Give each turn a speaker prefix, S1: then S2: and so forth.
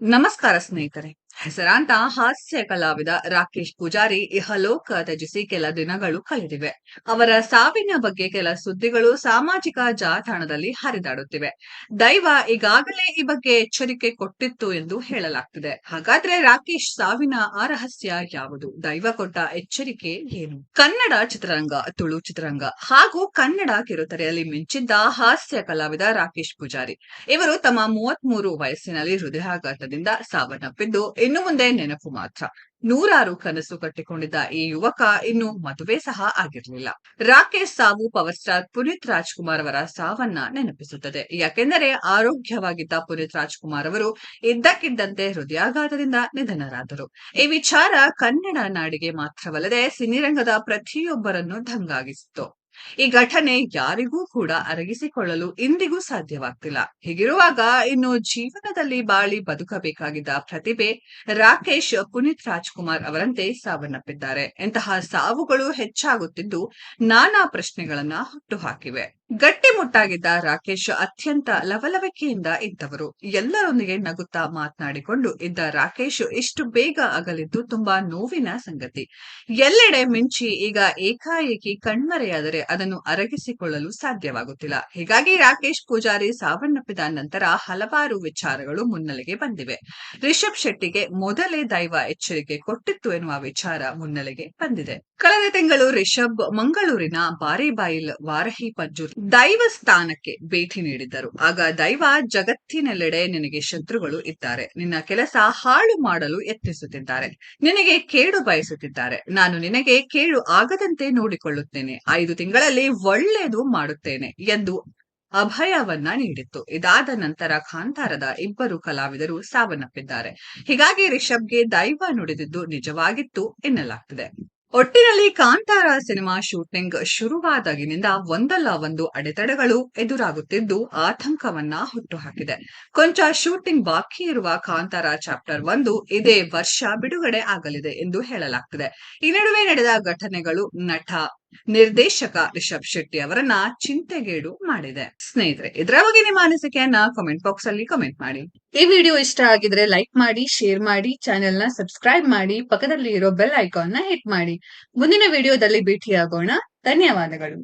S1: ನಮಸ್ಕಾರ ಸ್ನೇಹಿತರೆ. ಹೆಸರಾಂತ ಹಾಸ್ಯ ಕಲಾವಿದ ರಾಕೇಶ್ ಪೂಜಾರಿ ಇಹಲೋಕ ತ್ಯಜಿಸಿ ಕೆಲ ದಿನಗಳು ಕಳೆದಿವೆ. ಅವರ ಸಾವಿನ ಬಗ್ಗೆ ಕೆಲ ಸುದ್ದಿಗಳು ಸಾಮಾಜಿಕ ಜಾಲತಾಣದಲ್ಲಿ ಹರಿದಾಡುತ್ತಿವೆ. ದೈವ ಈಗಾಗಲೇ ಈ ಬಗ್ಗೆ ಎಚ್ಚರಿಕೆ ಕೊಟ್ಟಿತ್ತು ಎಂದು ಹೇಳಲಾಗ್ತಿದೆ. ಹಾಗಾದ್ರೆ ರಾಕೇಶ್ ಸಾವಿನ ಆ ರಹಸ್ಯ ಯಾವುದು? ದೈವ ಕೊಟ್ಟ ಎಚ್ಚರಿಕೆ ಏನು? ಕನ್ನಡ ಚಿತ್ರರಂಗ, ತುಳು ಚಿತ್ರರಂಗ ಹಾಗೂ ಕನ್ನಡ ಕಿರುತೆರೆಯಲ್ಲಿ ಮಿಂಚಿದ್ದ ಹಾಸ್ಯ ಕಲಾವಿದ ರಾಕೇಶ್ ಪೂಜಾರಿ ಇವರು ತಮ್ಮ 33 ವಯಸ್ಸಿನಲ್ಲಿ ಹೃದಯಾಘಾತದಿಂದ ಸಾವನ್ನಪ್ಪಿದ್ದು ಇನ್ನು ಮುಂದೆ ನೆನಪು ಮಾತ್ರ. ನೂರಾರು ಕನಸು ಕಟ್ಟಿಕೊಂಡಿದ್ದ ಈ ಯುವಕ ಇನ್ನು ಮದುವೆ ಸಹ ಆಗಿರಲಿಲ್ಲ. ರಾಕೇಶ್ ಸಾವು ಪವರ್ ಸ್ಟಾರ್ ಪುನೀತ್ ರಾಜ್ಕುಮಾರ್ ಅವರ ಸಾವನ್ನ ನೆನಪಿಸುತ್ತದೆ. ಯಾಕೆಂದರೆ ಆರೋಗ್ಯವಾಗಿದ್ದ ಪುನೀತ್ ರಾಜ್ಕುಮಾರ್ ಅವರು ಇದ್ದಕ್ಕಿದ್ದಂತೆ ಹೃದಯಾಘಾತದಿಂದ ನಿಧನರಾದರು. ಈ ವಿಚಾರ ಕನ್ನಡ ನಾಡಿಗೆ ಮಾತ್ರವಲ್ಲದೆ ಸಿನಿರಂಗದ ಪ್ರತಿಯೊಬ್ಬರನ್ನು ದಂಗಾಗಿಸಿತ್ತು. ಈ ಘಟನೆ ಯಾರಿಗೂ ಕೂಡ ಅರಗಿಸಿಕೊಳ್ಳಲು ಇಂದಿಗೂ ಸಾಧ್ಯವಾಗ್ತಿಲ್ಲ. ಹೀಗಿರುವಾಗ ಇನ್ನು ಜೀವನದಲ್ಲಿ ಬಾಳಿ ಬದುಕಬೇಕಾಗಿದ್ದ ಪ್ರತಿಭೆ ರಾಕೇಶ್ ಪುನೀತ್ ರಾಜ್ಕುಮಾರ್ ಅವರಂತೆ ಸಾವನ್ನಪ್ಪಿದ್ದಾರೆ. ಇಂತಹ ಸಾವುಗಳು ಹೆಚ್ಚಾಗುತ್ತಿದ್ದು ನಾನಾ ಪ್ರಶ್ನೆಗಳನ್ನ ಹುಟ್ಟುಹಾಕಿವೆ. ಗಟ್ಟಿಮುಟ್ಟಾಗಿದ್ದ ರಾಕೇಶ್ ಅತ್ಯಂತ ಲವಲವಿಕೆಯಿಂದ ಇದ್ದವರು. ಎಲ್ಲರೊಂದಿಗೆ ನಗುತ್ತಾ ಮಾತನಾಡಿಕೊಂಡು ಇದ್ದ ರಾಕೇಶ್ ಇಷ್ಟು ಬೇಗ ಅಗಲಿದ್ದು ತುಂಬಾ ನೋವಿನ ಸಂಗತಿ. ಎಲ್ಲೆಡೆ ಮಿಂಚಿ ಈಗ ಏಕಾಏಕಿ ಕಣ್ಮರೆಯಾದರೆ ಅದನ್ನು ಅರಗಿಸಿಕೊಳ್ಳಲು ಸಾಧ್ಯವಾಗುತ್ತಿಲ್ಲ. ಹೀಗಾಗಿ ರಾಕೇಶ್ ಪೂಜಾರಿ ಸಾವನ್ನಪ್ಪಿದ ನಂತರ ಹಲವಾರು ವಿಚಾರಗಳು ಮುನ್ನೆಲೆಗೆ ಬಂದಿವೆ. ರಿಷಬ್ ಶೆಟ್ಟಿಗೆ ಮೊದಲೇ ದೈವ ಎಚ್ಚರಿಕೆ ಕೊಟ್ಟಿತ್ತು ಎನ್ನುವ ವಿಚಾರ ಮುನ್ನೆಲೆಗೆ ಬಂದಿದೆ. ಕಳೆದ ತಿಂಗಳು ರಿಷಬ್ ಮಂಗಳೂರಿನ ಬಾರೇಬೈಲ್ ವಾರಹಿ ಪಂಜುರ್ ದೈವ ಸ್ಥಾನಕ್ಕೆ ಭೇಟಿ ನೀಡಿದ್ದರು. ಆಗ ದೈವ ಜಗತ್ತಿನೆಲ್ಲೆಡೆ ನಿನಗೆ ಶತ್ರುಗಳು ಇದ್ದಾರೆ, ನಿನ್ನ ಕೆಲಸ ಹಾಳು ಮಾಡಲು ಯತ್ನಿಸುತ್ತಿದ್ದಾರೆ, ನಿನಗೆ ಕೇಡು ಬಯಸುತ್ತಿದ್ದಾರೆ, ನಾನು ನಿನಗೆ ಕೇಡು ಆಗದಂತೆ ನೋಡಿಕೊಳ್ಳುತ್ತೇನೆ, 5 ತಿಂಗಳಲ್ಲಿ ಒಳ್ಳೆಯದು ಮಾಡುತ್ತೇನೆ ಎಂದು ಅಭಯವನ್ನ ನೀಡಿತ್ತು. ಇದಾದ ನಂತರ ಕಾಂತಾರದ ಇಬ್ಬರು ಕಲಾವಿದರು ಸಾವನ್ನಪ್ಪಿದ್ದಾರೆ. ಹೀಗಾಗಿ ರಿಷಬ್ಗೆ ದೈವ ನುಡಿದಿದ್ದು ನಿಜವಾಗಿತ್ತು ಎನ್ನಲಾಗ್ತಿದೆ. ಒಟ್ಟಿನಲ್ಲಿ ಕಾಂತಾರ ಸಿನಿಮಾ ಶೂಟಿಂಗ್ ಶುರುವಾದಾಗಿನಿಂದ ಒಂದಲ್ಲ ಒಂದು ಅಡೆತಡೆಗಳು ಎದುರಾಗುತ್ತಿದ್ದು ಆತಂಕವನ್ನ ಹುಟ್ಟುಹಾಕಿದೆ. ಕೊಂಚ ಶೂಟಿಂಗ್ ಬಾಕಿ ಇರುವ ಕಾಂತಾರ ಚಾಪ್ಟರ್ 1 ಇದೇ ವರ್ಷ ಬಿಡುಗಡೆ ಆಗಲಿದೆ ಎಂದು ಹೇಳಲಾಗ್ತಿದೆ. ಈ ನಡುವೆ ನಡೆದ ಘಟನೆಗಳು ನಟ ನಿರ್ದೇಶಕ ರಿಷಬ್ ಶೆಟ್ಟಿ ಅವರನ್ನ ಚಿಂತೆಗೇಡು ಮಾಡಿದೆ. ಸ್ನೇಹಿತರೆ, ಇದರ ಬಗ್ಗೆ ನಿಮ್ಮ ಅನಿಸಿಕೆಯನ್ನ ಕಾಮೆಂಟ್ ಬಾಕ್ಸ್ ಅಲ್ಲಿ ಕಾಮೆಂಟ್ ಮಾಡಿ. ಈ ವಿಡಿಯೋ ಇಷ್ಟ ಆಗಿದ್ರೆ ಲೈಕ್ ಮಾಡಿ, ಶೇರ್ ಮಾಡಿ, ಚಾನೆಲ್ ನ ಸಬ್ಸ್ಕ್ರೈಬ್ ಮಾಡಿ, ಪಕ್ಕದಲ್ಲಿ ಇರೋ ಬೆಲ್ ಐಕಾನ್ ನ ಹಿಟ್ ಮಾಡಿ. ಮುಂದಿನ ವಿಡಿಯೋದಲ್ಲಿ ಭೇಟಿಯಾಗೋಣ. ಧನ್ಯವಾದಗಳು.